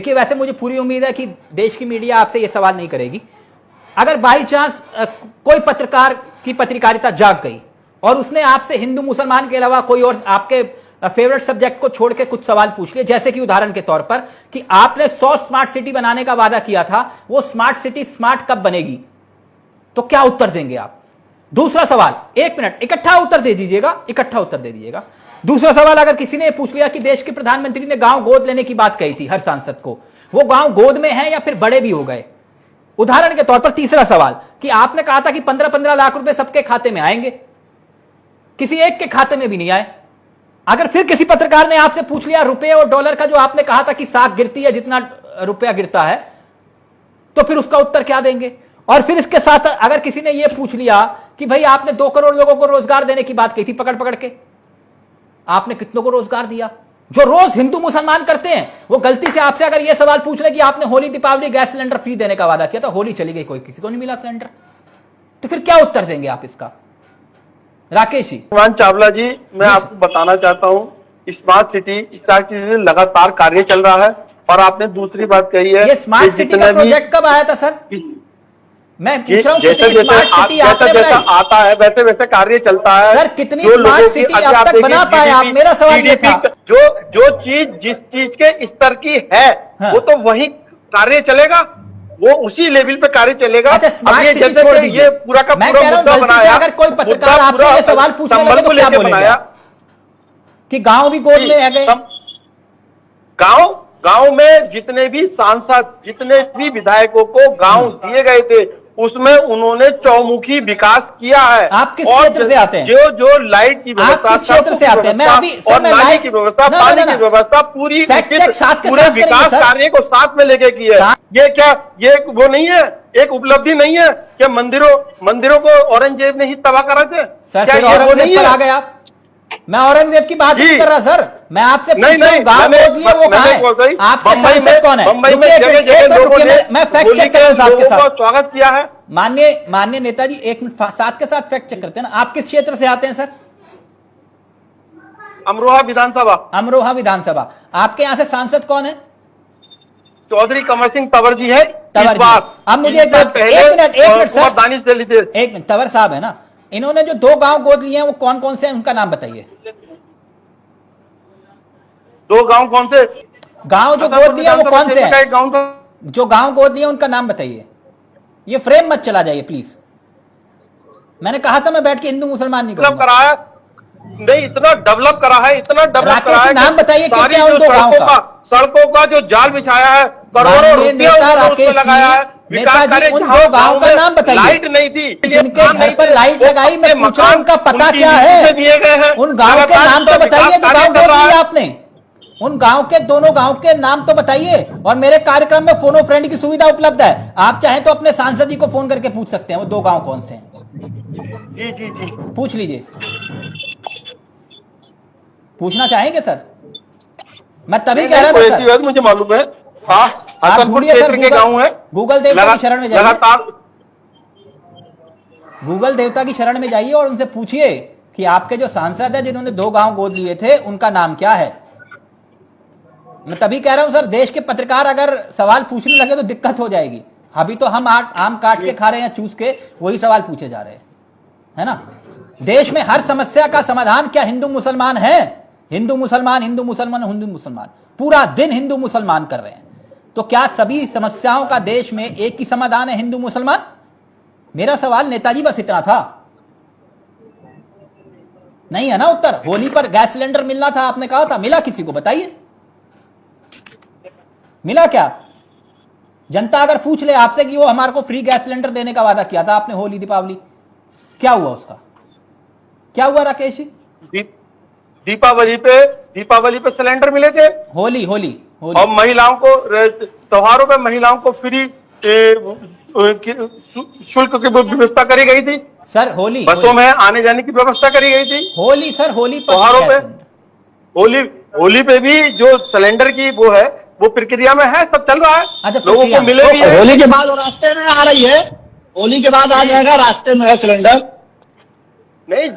देखिए, वैसे मुझे पूरी उम्मीद है कि देश की मीडिया आपसे ये सवाल नहीं करेगी। अगर बाई चांस कोई पत्रकार की पत्रकारिता जाग गई और उसने आपसे हिंदू मुसलमान के अलावा कोई और आपके फेवरेट सब्जेक्ट को छोड़ के कुछ सवाल पूछ लिए, जैसे कि उदाहरण के तौर पर कि आपने 100 स्मार्ट सिटी बनाने का वादा किया था, वो स्मार्ट सिटी स्मार्ट कब बनेगी, तो क्या उत्तर देंगे आप? दूसरा सवाल, 1 मिनट, इकट्ठा उत्तर दे दीजिएगा, इकट्ठा उत्तर दे दीजिएगा। दूसरा सवाल, अगर किसी ने पूछ लिया कि देश के प्रधानमंत्री ने गांव गोद लेने की बात कही थी हर सांसद को, वो गांव गोद में है या फिर बड़े भी हो गए? उदाहरण के तौर पर तीसरा सवाल कि आपने कहा था कि 15-15 लाख रुपए सबके खाते में आएंगे, किसी एक के खाते में भी नहीं आए। अगर फिर किसी पत्रकार ने आपसे पूछ लिया रुपए और डॉलर का जो आपने कहा था कि साख गिरती है जितना रुपया गिरता है, तो फिर उसका उत्तर क्या देंगे? और फिर इसके साथ अगर किसी ने यह पूछ लिया कि भाई आपने 2 करोड़ लोगों को रोजगार देने की बात कही थी पकड़ पकड़ के, आपने कितनों को रोजगार दिया? जो रोज हिंदू मुसलमान करते हैं वो गलती से आपसे अगर यह सवाल पूछ ले कि आपने Holi Deepawali gas cylinder free देने का वादा किया था, होली चली गई, कोई किसी को नहीं मिला सिलेंडर, तो फिर क्या उत्तर देंगे आप इसका? राकेश जी। मान चावला जी, मैं आपको बताना चाहता हूं, स्मार्ट सिटी लगातार कार्य चल रहा है। और आपने दूसरी बात कही है, ये स्मार्ट सिटी का प्रोजेक्ट कब आया था सर? मैं पूछ रहा हूं, जैसे जैसा आता है वैसे वैसे कार्य चलता है। सर, कितनी स्मार्ट सिटी अब तक बना पाए आप? मेरा सवाल ये था, जो चीज जिस चीज के स्तर की है, हाँ, वो तो वही कार्य चलेगा, वो उसी लेवल पे कार्य चलेगा। अच्छा, स्मार्ट सिटी छोड़ दीजिए, ये पूरा का पूरा मुद्दा बनाया। अगर कोई पत्रकार आपसे ये सवाल पूछने लगे तो क्या बोलेगा कि गांव भी गोद में है गए? गांव में जितने भी सांसद, जितने भी विधायकों को गांव दिए गए थे, उसमें उन्होंने चौमुखी विकास किया है। आप किस क्षेत्र से आते हैं? जो लाइट की व्यवस्था, क्षेत्र से आते हैं? मैं अभी और नाली की व्यवस्था, पानी की व्यवस्था, पूरे विकास कार्य को साथ में लेके की है। ये क्या, ये वो नहीं है, एक उपलब्धि नहीं है कि मंदिरों को औरंगजेब ने ही तबाह करा थे? क्या ये वो नहीं है? आ गए आप? मैं औरंगजेब की बात नहीं कर रहा सर, मैं आपसे पूछ रहा हूं गांव गोद लिए वो कहां है? आपके सांसद कौन है? बंबई में जगह लोगों ने मैं फैक्ट चेक कर रहा हूं आपके साथ। स्वागत किया है। माननीय नेताजी, एक मिनट साथ के साथ फैक्ट चेक करते हैं ना। आप किस क्षेत्र से आते हैं सर? अमरोहा विधानसभा। अमरोहा विधानसभा। आपके यहाँ से सांसद कौन है? चौधरी कमर सिंह तंवर जी है। अब मुझे एक मिनट सर, दानिश दिल्ली, एक मिनट, तंवर साहब है ना, इन्होंने जो 2 गांव गोद लिए हैं वो कौन कौन से हैं, उनका नाम बताइए। 2 गांव कौन से? गांव जो गोद लिया वो कौन से हैं? जो गांव गोद लिया उनका नाम बताइए। ये फ्रेम मत चला जाइए प्लीज। मैंने कहा था मैं बैठ के हिंदू मुसलमान नहीं करूंगा। करा है नहीं, इतना डेवलप करा है, इतना डेवलप करा है। नाम बताइए क्या उन 2 गांव का? सड़कों का जो जाल बिछाया है, करोड़ों रुपया राकेश लगाया है। नेताजी, उन 2 गांव का नाम बताइए। लाइट नहीं थी, जिनके घर पर लाइट लगाई, मैं पूछ रहा हूं उनका पता क्या है? दिए गए हैं। उन गांव के नाम तो बताइए जो गांव गोद लिया आपने। उन गांव के, दोनों गांव के नाम तो बताइए। और मेरे कार्यक्रम में फोनो फ्रेंड की सुविधा उपलब्ध है, आप चाहें तो अपने सांसद जी को फोन करके पूछ सकते हैं वो 2 गांव कौन से हैं। जी, पूछ लीजिए। पूछना चाहेंगे सर? मैं तभी कह रहा था सर, मुझे मालूम है। आप क्षेत्र के गांव है। गूगल देवता की शरण में जाइए, गूगल देवता की शरण में जाइए और उनसे पूछिए कि आपके जो सांसद है जिन्होंने 2 गांव गोद लिए थे उनका नाम क्या है। मैं तभी कह रहा हूं सर, देश के पत्रकार अगर सवाल पूछने लगे तो दिक्कत हो जाएगी। अभी तो हम आम काट के खा रहे हैं, चूस के वही सवाल पूछे जा रहे हैं, है ना। देश में हर समस्या का समाधान क्या हिंदू मुसलमान है? हिंदू मुसलमान, हिंदू मुसलमान, हिंदू मुसलमान, पूरा दिन हिंदू मुसलमान कर रहे हैं। तो क्या सभी समस्याओं का देश में एक ही समाधान है, हिंदू मुसलमान? मेरा सवाल नेताजी बस इतना था, नहीं है ना उत्तर। होली पर गैस सिलेंडर मिलना था, आपने कहा था, मिला किसी को? बताइए, मिला क्या? जनता अगर पूछ ले आपसे कि वो हमारे को फ्री गैस सिलेंडर देने का वादा किया था आपने होली दीपावली, क्या हुआ उसका? क्या हुआ राकेश जी? दीपावली पे सिलेंडर मिले थे। होली और महिलाओं को त्योहारों पे महिलाओं को फ्री शुल्क की व्यवस्था करी गई थी सर। होली बसों में आने जाने की व्यवस्था करी गई थी। होली सर, होली त्योहारों पे, होली पे भी जो सिलेंडर की वो है, वो प्रक्रिया में है, सब चल रहा है। लोगों को मिले भी है। होली के बाद रास्ते में आ रही है, होली के बाद आ जाएगा, रास्ते में है सिलेंडर। नहीं,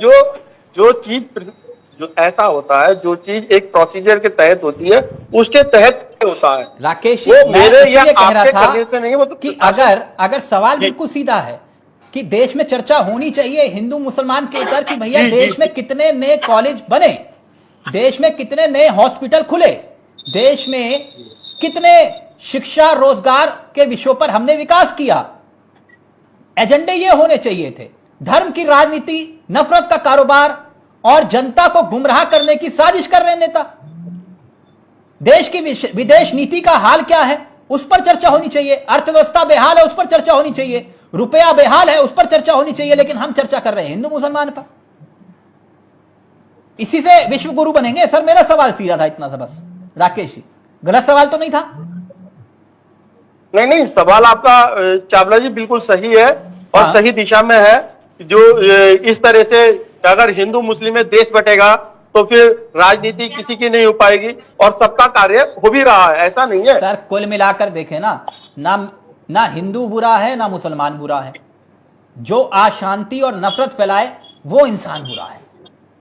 जो ऐसा होता है, जो चीज एक प्रोसीजर के तहत होती है उसके तहत होता है। राकेश वो मैं मेरे या इसलिए कह रहा आपके था करने से नहीं है, वो तो कि अगर सवाल बिल्कुल सीधा है कि देश में चर्चा होनी चाहिए हिंदू मुसलमान के ऊपर कि भैया देश में कितने नए कॉलेज बने, देश में कितने नए हॉस्पिटल खुले, देश में कितने शिक्षा रोजगार के विषयों पर हमने विकास किया, एजेंडे ये होने चाहिए थे। धर्म की राजनीति, नफरत का कारोबार और जनता को गुमराह करने की साजिश कर रहे नेता। देश की विदेश नीति का हाल क्या है उस पर चर्चा होनी चाहिए, अर्थव्यवस्था बेहाल है उस पर चर्चा होनी चाहिए, रुपया बेहाल है उस पर चर्चा होनी चाहिए, लेकिन हम चर्चा कर रहे हैं हिंदू मुसलमान पर। इसी से विश्व गुरु बनेंगे? सर मेरा सवाल सीधा था इतना सा बस। राकेश जी गलत सवाल तो नहीं था? नहीं, सवाल आपका चावला जी बिल्कुल सही है और हाँ। सही दिशा में है। जो इस तरह से अगर हिंदू मुस्लिम में देश बटेगा तो फिर राजनीति किसी की नहीं हो पाएगी और सबका कार्य हो भी रहा है, ऐसा नहीं है। सर कुल मिलाकर देखें ना हिंदू बुरा है ना मुसलमान बुरा है, जो अशांति और नफरत फैलाए वो इंसान बुरा है।